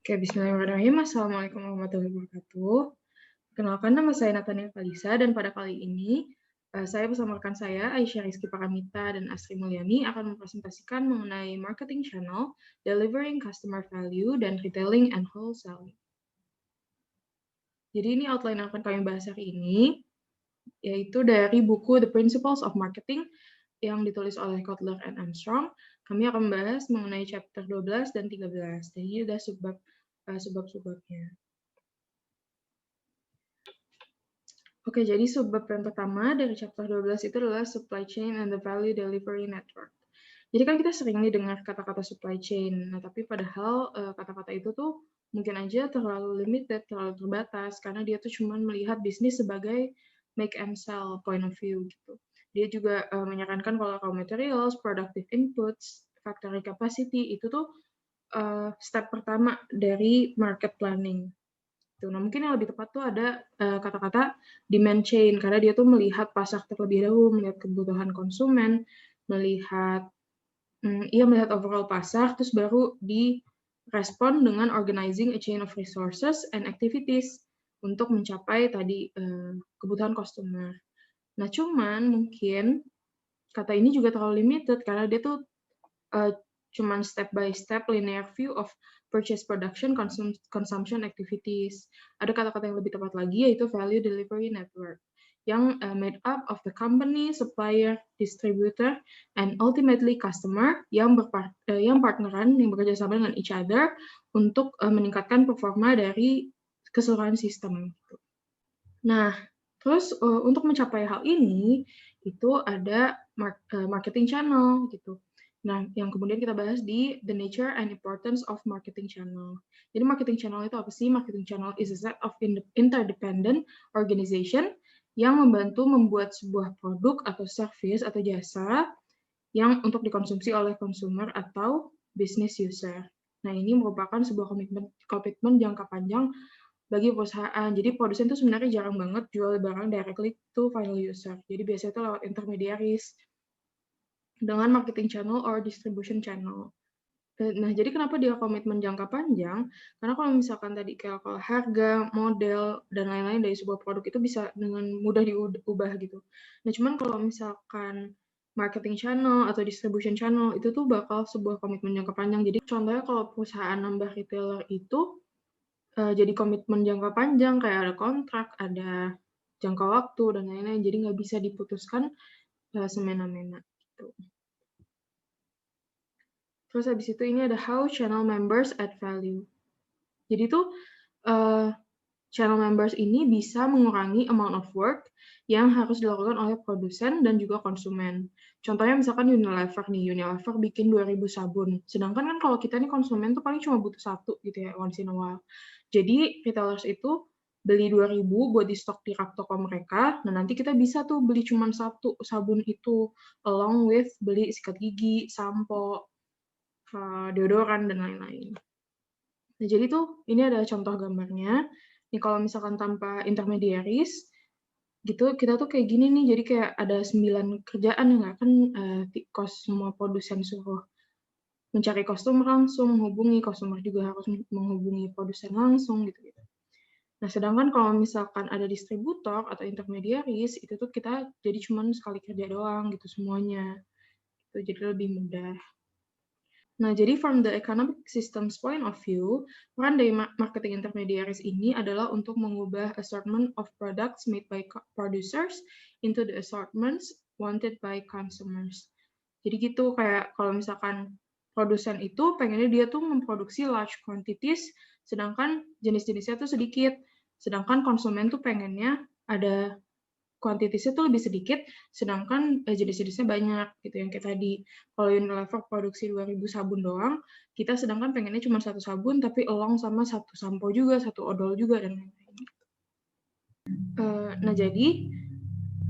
Oke, bismillahirrahmanirrahim. Assalamualaikum warahmatullahi wabarakatuh. Kenalkan, nama saya Natania Kalisa, dan pada kali ini saya bersama rekan saya, Aisyah Rizky Paramita dan Asri Mulyani, akan mempresentasikan mengenai marketing channel, delivering customer value, dan retailing and wholesaling. Jadi ini outline yang akan kami bahas hari ini, yaitu dari buku The Principles of Marketing yang ditulis oleh Kotler and Armstrong. Kami akan membahas mengenai chapter 12 dan 13. Jadi ini ada subbab-subbabnya. Oke, jadi subbab yang pertama dari chapter 12 itu adalah supply chain and the value delivery network. Jadi kan kita sering nih dengar kata-kata supply chain, nah tapi padahal kata-kata itu tuh mungkin aja terlalu limited, terlalu terbatas, karena dia tuh cuma melihat bisnis sebagai make and sell point of view gitu. Dia juga menyarankan kalau raw materials, productive inputs, factory capacity itu tuh step pertama dari market planning. Nah, mungkin yang lebih tepat tuh ada kata-kata demand chain, karena dia tuh melihat pasar terlebih dahulu, melihat kebutuhan konsumen, melihat melihat overall pasar, terus baru direspon dengan organizing a chain of resources and activities untuk mencapai tadi kebutuhan customer. Nah, cuman mungkin kata ini juga terlalu limited karena dia tuh cuman step by step linear view of purchase, production, consumption activities. Ada kata-kata yang lebih tepat lagi yaitu value delivery network yang made up of the company, supplier, distributor, and ultimately customer yang partneran, yang bekerja sama dengan each other untuk meningkatkan performa dari keseluruhan sistem. Nah, terus untuk mencapai hal ini itu ada marketing channel gitu. Nah, yang kemudian kita bahas di The Nature and Importance of Marketing Channel. Jadi marketing channel itu apa sih? Marketing channel is a set of interdependent organization yang membantu membuat sebuah produk atau service atau jasa yang untuk dikonsumsi oleh consumer atau business user. Nah, ini merupakan sebuah komitmen jangka panjang bagi perusahaan. Jadi produsen itu sebenarnya jarang banget jual barang directly to final user. Jadi biasanya itu lewat intermediaries dengan marketing channel or distribution channel. Nah, jadi kenapa dia komitmen jangka panjang? Karena kalau misalkan tadi kalau harga, model, dan lain-lain dari sebuah produk itu bisa dengan mudah diubah gitu. Nah, cuman kalau misalkan marketing channel atau distribution channel itu tuh bakal sebuah komitmen jangka panjang. Jadi contohnya kalau perusahaan nambah retailer itu jadi komitmen jangka panjang, kayak ada kontrak, ada jangka waktu, dan lain-lain. Jadi nggak bisa diputuskan semena-mena gitu. Terus habis itu ini ada how channel members add value. Jadi tuh channel members ini bisa mengurangi amount of work yang harus dilakukan oleh produsen dan juga konsumen. Contohnya misalkan Unilever nih, Unilever bikin 2000 sabun. Sedangkan kan kalau kita nih konsumen tuh paling cuma butuh satu gitu ya, once in a while. Jadi retailers itu beli 2000 buat di stok di rak toko mereka, nah nanti kita bisa tuh beli cuma satu sabun itu, along with beli sikat gigi, sampo, deodoran, dan lain-lain. Nah, jadi tuh ini ada contoh gambarnya. Nih kalau misalkan tanpa intermediaries, gitu kita tuh kayak gini nih, jadi kayak ada 9 kerjaan yang akan semua produsen suruh mencari customer langsung, menghubungi customer juga harus menghubungi produsen langsung gitu-gitu. Nah, sedangkan kalau misalkan ada distributor atau intermediaries, itu tuh kita jadi cuman sekali kerja doang gitu semuanya. Gitu, jadi lebih mudah. Nah, jadi from the economic systems point of view, peran dari marketing intermediaries ini adalah untuk mengubah assortment of products made by producers into the assortments wanted by consumers. Jadi gitu, kayak kalau misalkan produsen itu pengennya dia tuh memproduksi large quantities, sedangkan jenis-jenisnya tuh sedikit. Sedangkan konsumen tuh pengennya ada kuantitinya tuh lebih sedikit, sedangkan jenis-jenisnya banyak gitu yang kayak tadi. Kalau Unilever produksi 2000 sabun doang, kita sedangkan pengennya cuma satu sabun tapi along sama satu sampo juga, satu odol juga, dan lain-lain. Nah, jadi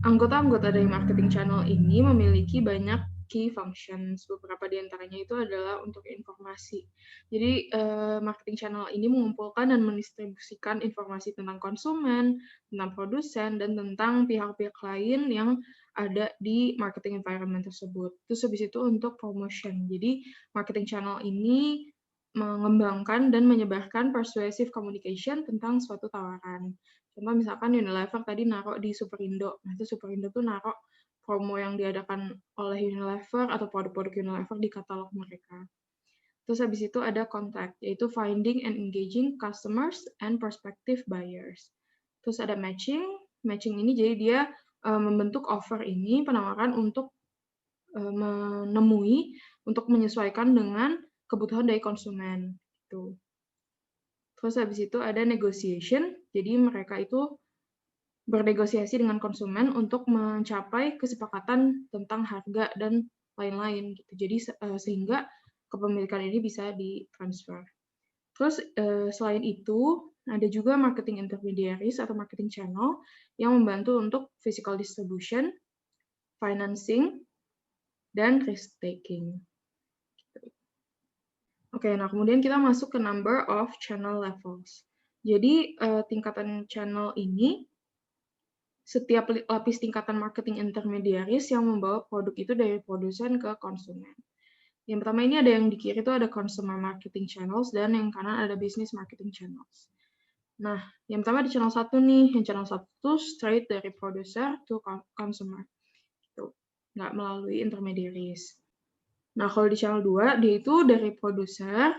anggota-anggota dari marketing channel ini memiliki banyak key functions. Beberapa di antaranya itu adalah untuk informasi. Jadi, marketing channel ini mengumpulkan dan mendistribusikan informasi tentang konsumen, tentang produsen, dan tentang pihak-pihak lain yang ada di marketing environment tersebut. Terus habis itu untuk promotion. Jadi, marketing channel ini mengembangkan dan menyebarkan persuasive communication tentang suatu tawaran. Contoh misalkan Unilever tadi naruh di Superindo. Nah, itu Superindo tuh naruh promo yang diadakan oleh Unilever atau produk-produk Unilever di katalog mereka. Terus habis itu ada contact, yaitu finding and engaging customers and prospective buyers. Terus ada matching. Matching ini jadi dia membentuk offer ini, penawaran untuk menemui, untuk menyesuaikan dengan kebutuhan dari konsumen. Gitu. Terus habis itu ada negotiation, jadi mereka itu bernegosiasi dengan konsumen untuk mencapai kesepakatan tentang harga dan lain-lain. Gitu. Jadi sehingga kepemilikan ini bisa ditransfer. Terus selain itu, ada juga marketing intermediaries atau marketing channel yang membantu untuk physical distribution, financing, dan risk taking. Oke, nah kemudian kita masuk ke number of channel levels. Jadi tingkatan channel ini, setiap lapis tingkatan marketing intermediaries yang membawa produk itu dari produsen ke konsumen. Yang pertama ini ada yang di kiri itu ada consumer marketing channels dan yang kanan ada business marketing channels. Nah, yang pertama di channel 1 nih, yang channel 1 itu straight dari producer to consumer. Gitu. Nggak melalui intermediaries. Nah, kalau di channel 2, dia itu dari produser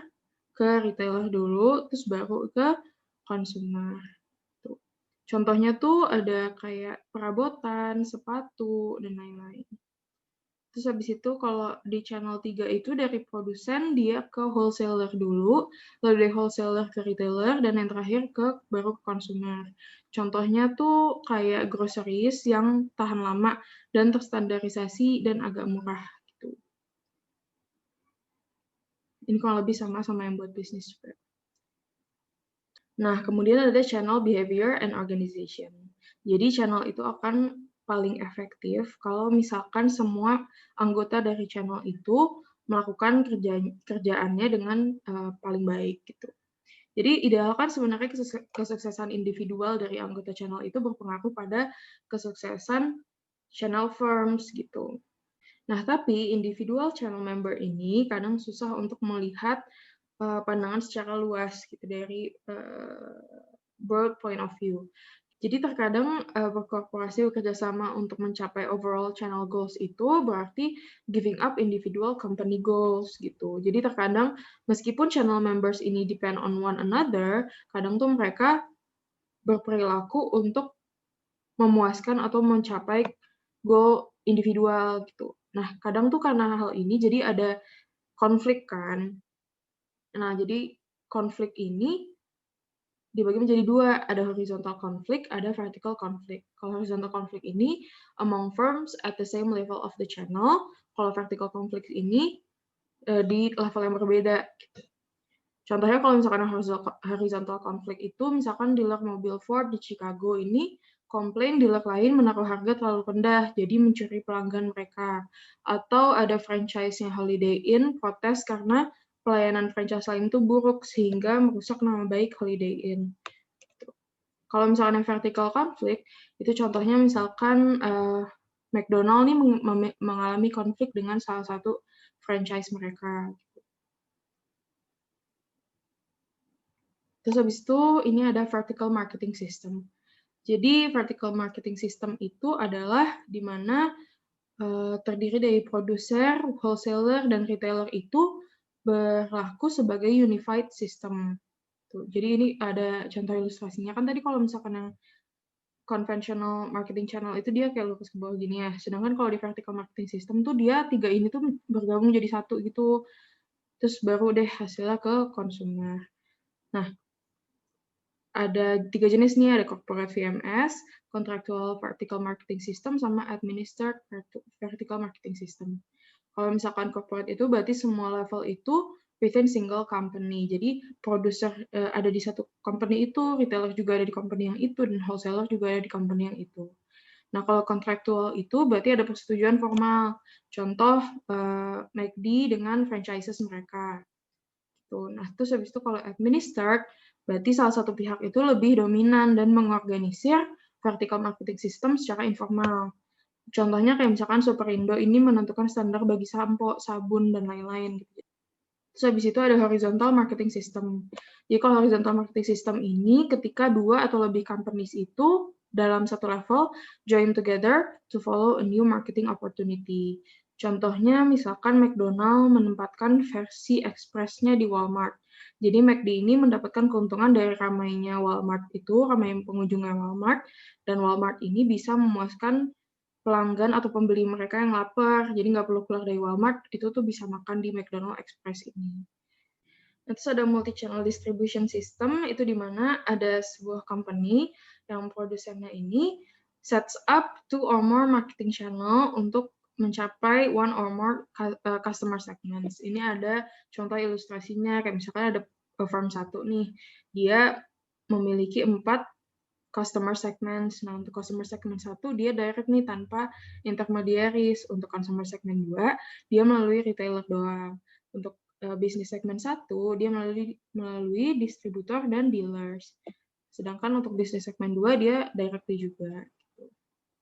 ke retailer dulu, terus baru ke consumer. Tuh. Contohnya tuh ada kayak perabotan, sepatu, dan lain-lain. Terus habis itu kalau di channel 3 itu dari produsen dia ke wholesaler dulu, lalu dari wholesaler ke retailer, dan yang terakhir baru ke consumer. Contohnya tuh kayak groceries yang tahan lama dan terstandarisasi dan agak murah. Gitu. Ini kurang lebih sama yang buat bisnis juga. Nah, kemudian ada channel behavior and organization. Jadi channel itu akan paling efektif kalau misalkan semua anggota dari channel itu melakukan kerjaannya dengan paling baik gitu. Jadi ideal kan sebenarnya kesuksesan individual dari anggota channel itu berpengaruh pada kesuksesan channel firms gitu. Nah, tapi individual channel member ini kadang susah untuk melihat pandangan secara luas gitu dari broad point of view. Jadi terkadang berkorporasi bekerja sama untuk mencapai overall channel goals itu berarti giving up individual company goals gitu. Jadi terkadang meskipun channel members ini depend on one another, kadang tuh mereka berperilaku untuk memuaskan atau mencapai goal individual gitu. Nah, kadang tuh karena hal ini jadi ada konflik kan. Nah, jadi konflik ini dibagi menjadi dua, ada horizontal conflict, ada vertical conflict. Kalau horizontal conflict ini among firms at the same level of the channel, kalau vertical conflict ini di level yang berbeda. Contohnya kalau misalkan horizontal conflict itu, misalkan dealer mobil Ford di Chicago ini komplain dealer lain menaruh harga terlalu rendah, jadi mencuri pelanggan mereka. Atau ada franchise-nya Holiday Inn protes karena pelayanan franchise lain itu buruk sehingga merusak nama baik Holiday Inn. Kalau misalkan yang vertical conflict, itu contohnya misalkan McDonald nih mengalami konflik dengan salah satu franchise mereka. Terus habis itu ini ada vertical marketing system. Jadi vertical marketing system itu adalah di mana terdiri dari produser, wholesaler, dan retailer itu berlaku sebagai unified system. Tuh. Jadi ini ada contoh ilustrasinya. Kan tadi kalau misalkan yang conventional marketing channel itu dia kayak lurus ke bawah gini ya. Sedangkan kalau di vertical marketing system tuh dia tiga ini tuh bergabung jadi satu gitu. Terus baru deh hasilnya ke consumer. Nah, ada 3 jenis nih, ada corporate VMS, contractual vertical marketing system, sama administered vertical marketing system. Kalau misalkan corporate itu berarti semua level itu within single company. Jadi produser ada di satu company itu, retailer juga ada di company yang itu, dan wholesaler juga ada di company yang itu. Nah, kalau contractual itu berarti ada persetujuan formal. Contoh McD dengan franchises mereka. Nah, terus habis itu kalau administered, berarti salah satu pihak itu lebih dominan dan mengorganisir vertical marketing system secara informal. Contohnya kayak misalkan Superindo ini menentukan standar bagi sampo, sabun, dan lain-lain. Gitu. Terus habis itu ada horizontal marketing system. Jadi kalau horizontal marketing system ini ketika 2 atau lebih companies itu dalam satu level join together to follow a new marketing opportunity. Contohnya misalkan McDonald menempatkan versi express-nya di Walmart. Jadi McD ini mendapatkan keuntungan dari ramainya Walmart itu, ramai pengunjungnya Walmart, dan Walmart ini bisa memuaskan pelanggan atau pembeli mereka yang lapar, jadi nggak perlu keluar dari Walmart, itu tuh bisa makan di McDonald Express ini. Terus ada multi-channel distribution system, itu di mana ada sebuah company yang produsennya ini sets up 2 or more marketing channel untuk mencapai 1 or more customer segments. Ini ada contoh ilustrasinya, kayak misalkan ada firm 1 nih, dia memiliki 4 customer segments. Nah, untuk customer segment 1, dia direct nih tanpa intermediaries. Untuk customer segment 2, dia melalui retailer doang. Untuk bisnis segmen 1, dia melalui distributor dan dealers. Sedangkan untuk bisnis segmen 2, dia directly juga.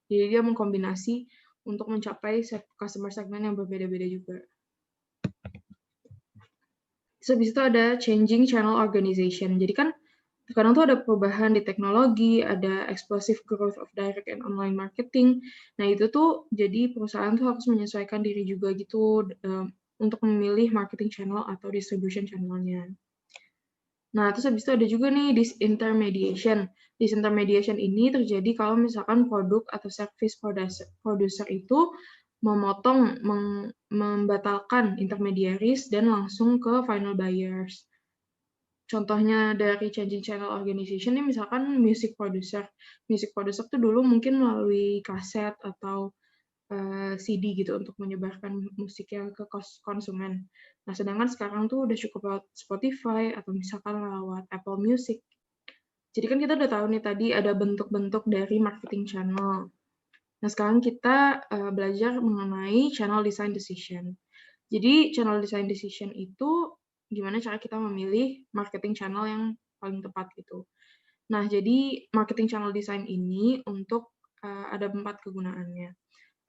Jadi dia mengkombinasi untuk mencapai customer segment yang berbeda-beda juga. Terus habis itu ada changing channel organization. Jadi kan sekarang tuh ada perubahan di teknologi, ada explosive growth of direct and online marketing. Nah, itu tuh jadi perusahaan tuh harus menyesuaikan diri juga gitu untuk memilih marketing channel atau distribution channel-nya. Nah, terus habis itu ada juga nih disintermediation. Disintermediation ini terjadi kalau misalkan produk atau service producer itu memotong, membatalkan intermediaries dan langsung ke final buyers. Contohnya dari changing channel organization ini misalkan music producer. Music producer tuh dulu mungkin melalui kaset atau CD gitu untuk menyebarkan musiknya ke konsumen. Nah, sedangkan sekarang tuh udah cukup lewat Spotify atau misalkan lewat Apple Music. Jadi kan kita udah tahu nih tadi ada bentuk-bentuk dari marketing channel. Nah, sekarang kita belajar mengenai channel design decision. Jadi channel design decision itu gimana cara kita memilih marketing channel yang paling tepat gitu. Nah, jadi marketing channel design ini untuk ada 4 kegunaannya.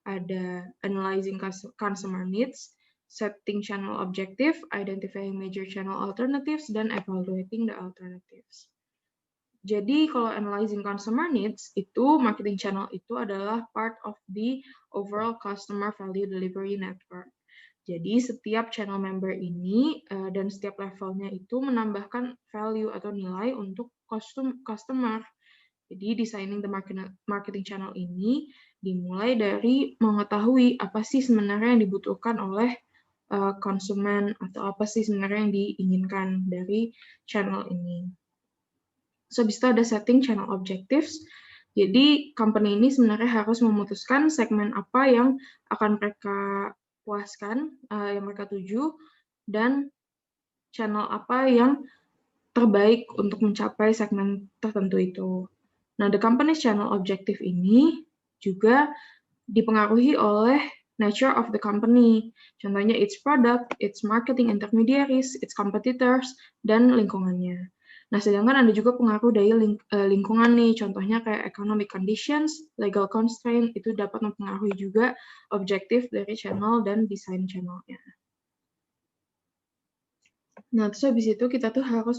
Ada analyzing customer needs, setting channel objective, identifying major channel alternatives, dan evaluating the alternatives. Jadi kalau analyzing consumer needs, itu marketing channel itu adalah part of the overall customer value delivery network. Jadi setiap channel member ini dan setiap levelnya itu menambahkan value atau nilai untuk customer. Jadi designing the marketing channel ini dimulai dari mengetahui apa sih sebenarnya yang dibutuhkan oleh konsumen atau apa sih sebenarnya yang diinginkan dari channel ini. So, habis itu ada setting channel objectives. Jadi, company ini sebenarnya harus memutuskan segmen apa yang akan mereka puaskan, yang mereka tuju, dan channel apa yang terbaik untuk mencapai segmen tertentu itu. Nah, the company's channel objective ini juga dipengaruhi oleh nature of the company. Contohnya its product, its marketing intermediaries, its competitors, dan lingkungannya. Nah, sedangkan ada juga pengaruh dari lingkungan nih, contohnya kayak economic conditions, legal constraint, itu dapat mempengaruhi juga objektif dari channel dan desain channelnya. Nah, terus habis itu kita tuh harus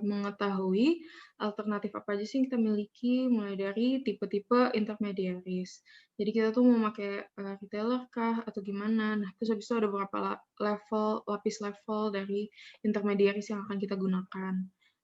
mengetahui alternatif apa aja sih yang kita miliki, mulai dari tipe-tipe intermediaries. Jadi kita tuh mau pakai retailer kah atau gimana? Nah, terus habis itu ada beberapa lapis level dari intermediaries yang akan kita gunakan.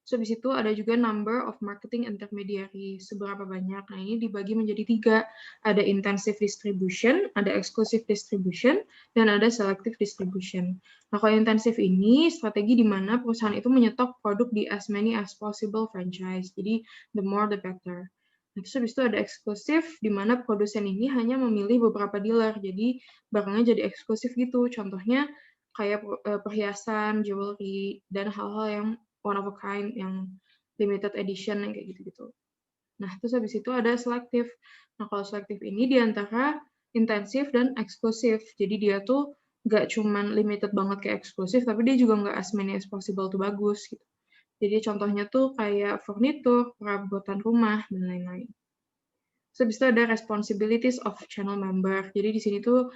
Terus habis itu ada juga number of marketing intermediaries, seberapa banyak. Nah, ini dibagi menjadi 3. Ada intensive distribution, ada exclusive distribution, dan ada selective distribution. Nah, kalau intensif ini strategi di mana perusahaan itu menyetok produk di as many as possible franchise. Jadi, the more the better. Nah, terus habis itu ada eksklusif, di mana produsen ini hanya memilih beberapa dealer. Jadi, barangnya jadi eksklusif gitu. Contohnya kayak perhiasan, jewelry, dan hal-hal yang one of a kind, yang limited edition, yang kayak gitu-gitu. Nah, terus habis itu ada selektif. Nah, kalau selektif ini di antara intensif dan eksklusif. Jadi dia tuh nggak cuman limited banget kayak eksklusif, tapi dia juga nggak as many as possible tuh bagus gitu. Jadi contohnya tuh kayak furnitur, perabotan rumah, dan lain-lain. Terus habis itu ada responsibilities of channel member. Jadi di sini tuh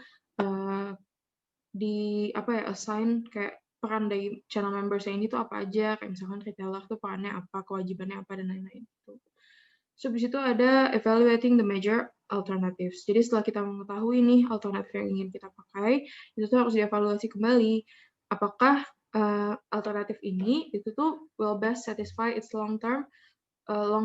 assign kayak peran dari channel membersnya ini tuh apa aja, kayak misalkan retailer tuh perannya apa, kewajibannya apa, dan lain-lain gitu. So, habis itu ada evaluating the major alternatives. Jadi setelah kita mengetahui nih alternatif yang ingin kita pakai, itu tuh harus dievaluasi kembali. Apakah alternatif ini itu tuh will best satisfy its long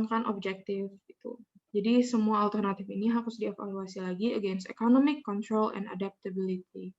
run objective gitu. Jadi semua alternatif ini harus dievaluasi lagi against economic control and adaptability.